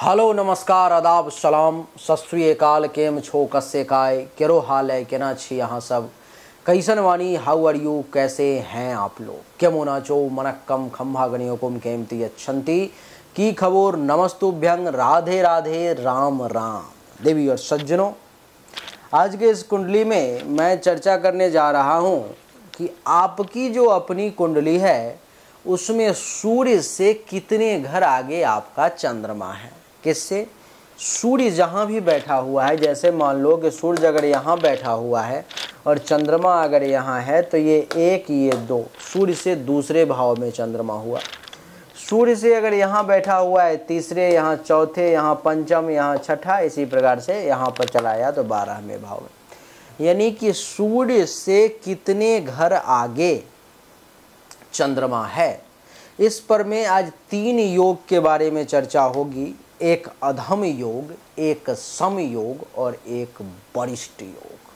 Hello नमस्कार आदाब सलाम सत श्री अकाल केम छो कस्से काय केरो हाल है केना छी यहाँ सब कैसन वानी हाउ आर यू कैसे हैं आप लोग केमो नाचो मनक्कम खम्भा गणियोकुम केमती अच्छंती की खबोर नमस्तुभ्यंग राधे राधे राम राम। देवी और सज्जनों, आज के इस कुंडली में मैं चर्चा करने जा रहा हूँ कि आपकी जो अपनी कुंडली है उसमें सूर्य से कितने घर आगे आपका चंद्रमा है। किससे? सूर्य जहाँ भी बैठा हुआ है, जैसे मान लो कि सूर्य अगर यहाँ बैठा हुआ है और चंद्रमा अगर यहाँ है तो ये एक ये दो, सूर्य से दूसरे भाव में चंद्रमा हुआ। सूर्य से अगर यहाँ बैठा हुआ है तीसरे, यहाँ चौथे, यहाँ पंचम, यहाँ छठा, इसी प्रकार से यहाँ पर चलाया तो 12वें भाव में। यानी कि सूर्य से कितने घर आगे चंद्रमा है, इस पर में आज 3 योग के बारे में चर्चा होगी। एक अधम योग, एक सम योग और एक वरिष्ठ योग।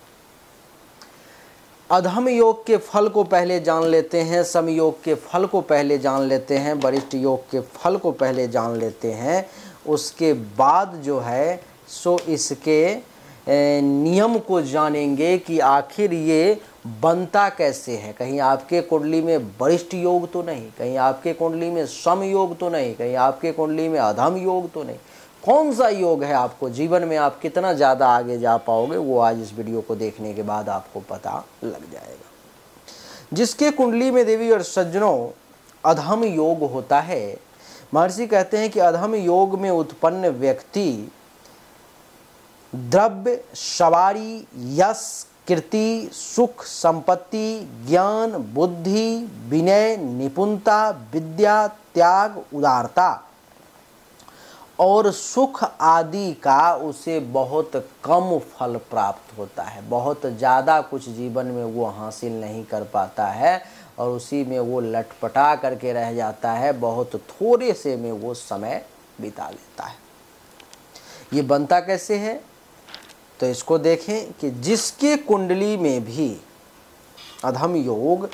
अधम योग के फल को पहले जान लेते हैं, सम योग के फल को पहले जान लेते हैं, वरिष्ठ योग के फल को पहले जान लेते हैं। उसके बाद जो है सो इसके नियम को जानेंगे कि आखिर ये बनता कैसे है। कहीं आपके कुंडली में वरिष्ठ योग तो नहीं, कहीं आपके कुंडली में सम योग तो नहीं, कहीं आपके कुंडली में अधम योग तो नहीं। कौन सा योग है आपको जीवन में आप कितना ज़्यादा आगे जा पाओगे, वो आज इस वीडियो को देखने के बाद आपको पता लग जाएगा। जिसके कुंडली में देवी और सज्जनों अधम योग होता है, महर्षि कहते हैं कि अधम योग में उत्पन्न व्यक्ति द्रव्य, सवारी, यश, कीर्ति, सुख, संपत्ति, ज्ञान, बुद्धि, विनय, निपुणता, विद्या, त्याग, उदारता और सुख आदि का उसे बहुत कम फल प्राप्त होता है। बहुत ज़्यादा कुछ जीवन में वो हासिल नहीं कर पाता है और उसी में वो लटपटा करके रह जाता है। बहुत थोड़े से में वो समय बिता लेता है। ये बनता कैसे है तो इसको देखें कि जिसके कुंडली में भी अधम योग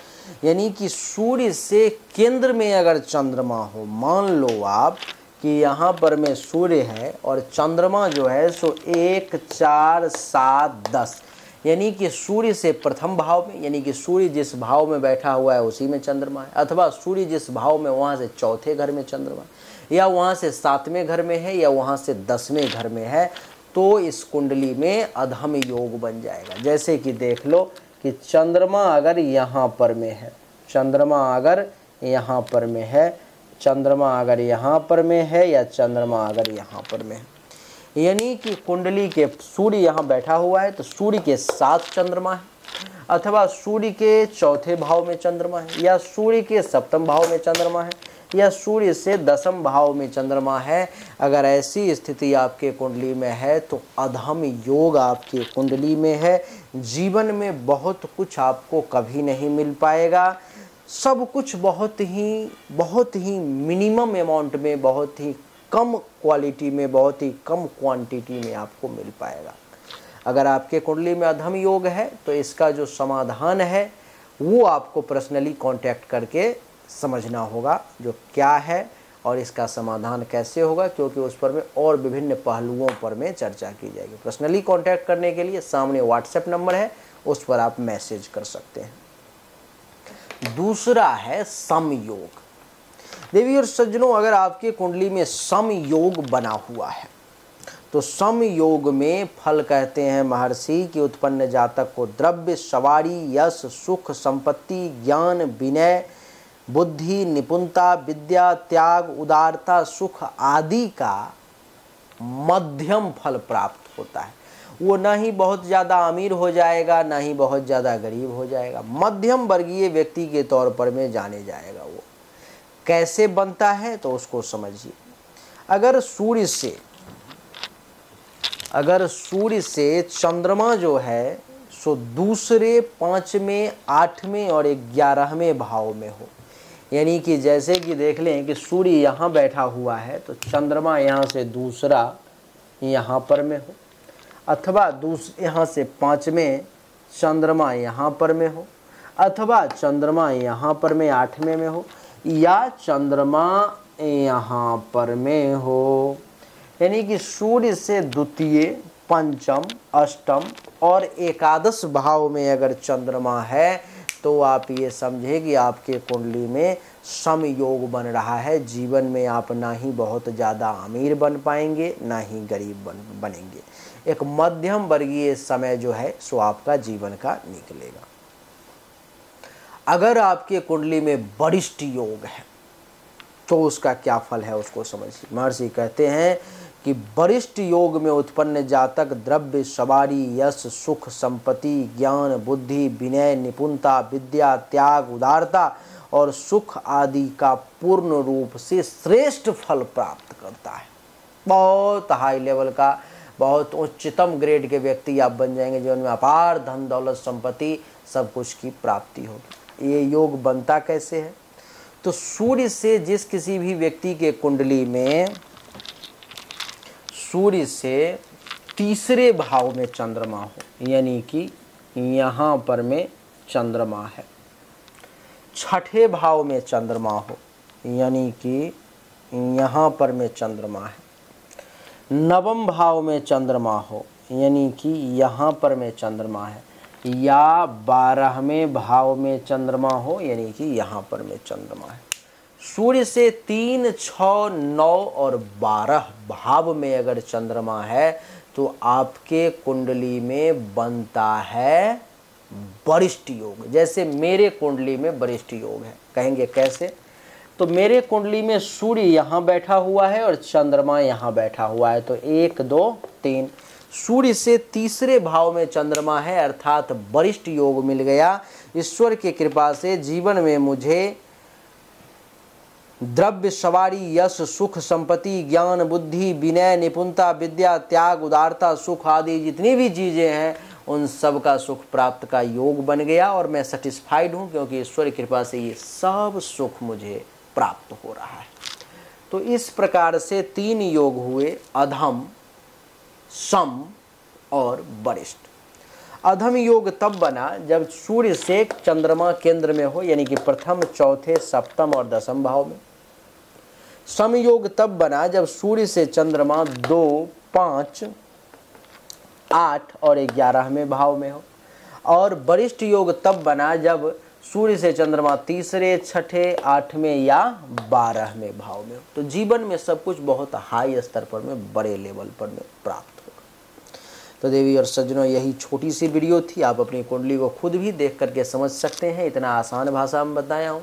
यानी कि सूर्य से केंद्र में अगर चंद्रमा हो, मान लो आप कि यहाँ पर में सूर्य है और चंद्रमा जो है सो 1, 4, 7, 10, यानी कि सूर्य से प्रथम भाव में, यानी कि सूर्य जिस भाव में बैठा हुआ है उसी में चंद्रमा है, अथवा सूर्य जिस भाव में वहाँ से चौथे घर में चंद्रमा है, या वहाँ से 7वें घर में है, या वहाँ से 10वें घर में है, तो इस कुंडली में अधम योग बन जाएगा। जैसे कि देख लो कि चंद्रमा अगर यहाँ पर में है, चंद्रमा अगर यहाँ पर में है, चंद्रमा अगर यहाँ पर में है, या चंद्रमा अगर यहाँ पर में है, यानी कि कुंडली के सूर्य यहाँ बैठा हुआ है तो सूर्य के साथ चंद्रमा है, अथवा सूर्य के चौथे भाव में चंद्रमा है, या सूर्य के सप्तम भाव में चंद्रमा है, या सूर्य से 10वें भाव में चंद्रमा है। अगर ऐसी स्थिति आपके कुंडली में है तो अधम योग आपके कुंडली में है। जीवन में बहुत कुछ आपको कभी नहीं मिल पाएगा। सब कुछ बहुत ही मिनिमम अमाउंट में, बहुत ही कम क्वालिटी में, बहुत ही कम क्वांटिटी में आपको मिल पाएगा। अगर आपके कुंडली में अधम योग है तो इसका जो समाधान है वो आपको पर्सनली कांटेक्ट करके समझना होगा जो क्या है और इसका समाधान कैसे होगा, क्योंकि उस पर में और विभिन्न पहलुओं पर में चर्चा की जाएगी। पर्सनली कांटेक्ट करने के लिए सामने व्हाट्सएप नंबर है, उस पर आप मैसेज कर सकते हैं। दूसरा है सम योग। देवी और सज्जनों, अगर आपके कुंडली में सम योग बना हुआ है तो सम योग में फल कहते हैं महर्षि कि उत्पन्न जातक को द्रव्य, सवारी, यश, सुख, संपत्ति, ज्ञान, विनय, बुद्धि, निपुणता, विद्या, त्याग, उदारता, सुख आदि का मध्यम फल प्राप्त होता है। वो ना ही बहुत ज़्यादा अमीर हो जाएगा, ना ही बहुत ज़्यादा गरीब हो जाएगा, मध्यम वर्गीय व्यक्ति के तौर पर में जाने जाएगा। वो कैसे बनता है तो उसको समझिए। अगर सूर्य से चंद्रमा जो है सो दूसरे, 5वें, 8वें और 11वें भाव में हो, यानी कि जैसे कि देख लें कि सूर्य यहाँ बैठा हुआ है तो चंद्रमा यहाँ से दूसरा यहाँ पर में हो, अथवा यहाँ से 5वें चंद्रमा यहाँ पर में हो, अथवा चंद्रमा यहाँ पर में 8वें में हो, या चंद्रमा यहाँ पर में हो, यानी कि सूर्य से द्वितीय, पंचम, अष्टम और एकादश भाव में अगर चंद्रमा है तो आप ये समझे कि आपके कुंडली में सम योग बन रहा है। जीवन में आप ना ही बहुत ज़्यादा अमीर बन पाएंगे, ना ही गरीब बनेंगे। एक मध्यम वर्गीय समय जो है सो आपका जीवन का निकलेगा। अगर आपके कुंडली में वरिष्ठ योग है तो उसका क्या फल है उसको समझिए। महर्षि कहते हैं कि वरिष्ठ योग में उत्पन्न जातक द्रव्य, सवारी, यश, सुख, संपत्ति, ज्ञान, बुद्धि, विनय, निपुणता, विद्या, त्याग, उदारता और सुख आदि का पूर्ण रूप से श्रेष्ठ फल प्राप्त करता है। बहुत हाई लेवल का, बहुत उच्चतम ग्रेड के व्यक्ति आप बन जाएंगे, जीवन में अपार धन दौलत संपत्ति सब कुछ की प्राप्ति होगी। ये योग बनता कैसे है? तो सूर्य से जिस किसी भी व्यक्ति के कुंडली में सूर्य से तीसरे भाव में चंद्रमा हो, यानी कि यहाँ पर में चंद्रमा है, छठे भाव में चंद्रमा हो, यानी कि यहाँ पर में चंद्रमा है, नवम भाव में चंद्रमा हो, यानी कि यहाँ पर में चंद्रमा है, या 12वें भाव में चंद्रमा हो, यानी कि यहाँ पर में चंद्रमा है। सूर्य से 3, 6, 9 और 12 भाव में अगर चंद्रमा है तो आपके कुंडली में बनता है वरिष्ठ योग। जैसे मेरे कुंडली में वरिष्ठ योग है, कहेंगे कैसे? तो मेरे कुंडली में सूर्य यहाँ बैठा हुआ है और चंद्रमा यहाँ बैठा हुआ है, तो 1, 2, 3 सूर्य से तीसरे भाव में चंद्रमा है, अर्थात वरिष्ठ योग मिल गया। ईश्वर की कृपा से जीवन में मुझे द्रव्य, सवारी, यश, सुख, संपत्ति, ज्ञान, बुद्धि, विनय, निपुणता, विद्या, त्याग, उदारता, सुख आदि जितनी भी चीज़ें हैं उन सब का सुख प्राप्त का योग बन गया और मैं सेटिस्फाइड हूँ, क्योंकि ईश्वर की कृपा से ये सब सुख मुझे प्राप्त हो रहा है। तो इस प्रकार से 3 योग हुए, अधम, सम और वरिष्ठ। अधम योग तब बना जब सूर्य से चंद्रमा केंद्र में हो, यानी कि प्रथम, चौथे, सप्तम और 10वें भाव में। सम योग तब बना जब सूर्य से चंद्रमा 2, 5, 8 और 11वें भाव में हो। और वरिष्ठ योग तब बना जब सूर्य से चंद्रमा तीसरे, छठे, 8वें या 12वें भाव में हो। तो जीवन में सब कुछ बहुत हाई स्तर पर में, बड़े लेवल पर में प्राप्त होगा। तो देवी और सज्जनों, यही छोटी सी वीडियो थी। आप अपनी कुंडली को खुद भी देख करके समझ सकते हैं, इतना आसान भाषा में बताया हूँ।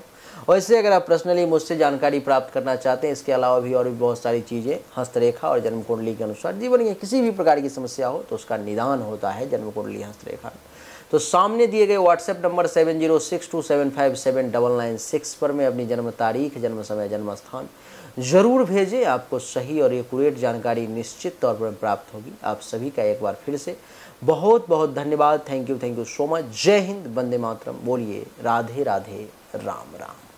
वैसे अगर आप पर्सनली मुझसे जानकारी प्राप्त करना चाहते हैं, इसके अलावा भी और भी बहुत सारी चीज़ें हस्तरेखा और जन्म कुंडली के अनुसार जीवन में किसी भी प्रकार की समस्या हो तो उसका निदान होता है जन्म कुंडली हस्तरेखा। तो सामने दिए गए व्हाट्सएप नंबर 7062757996 पर में अपनी जन्म तारीख, जन्म समय, जन्म स्थान ज़रूर भेजें। आपको सही और एक्यूरेट जानकारी निश्चित तौर पर प्राप्त होगी। आप सभी का एक बार फिर से बहुत बहुत धन्यवाद। Thank you so much. जय हिंद, वंदे मातरम। बोलिए राधे राधे, राम राम।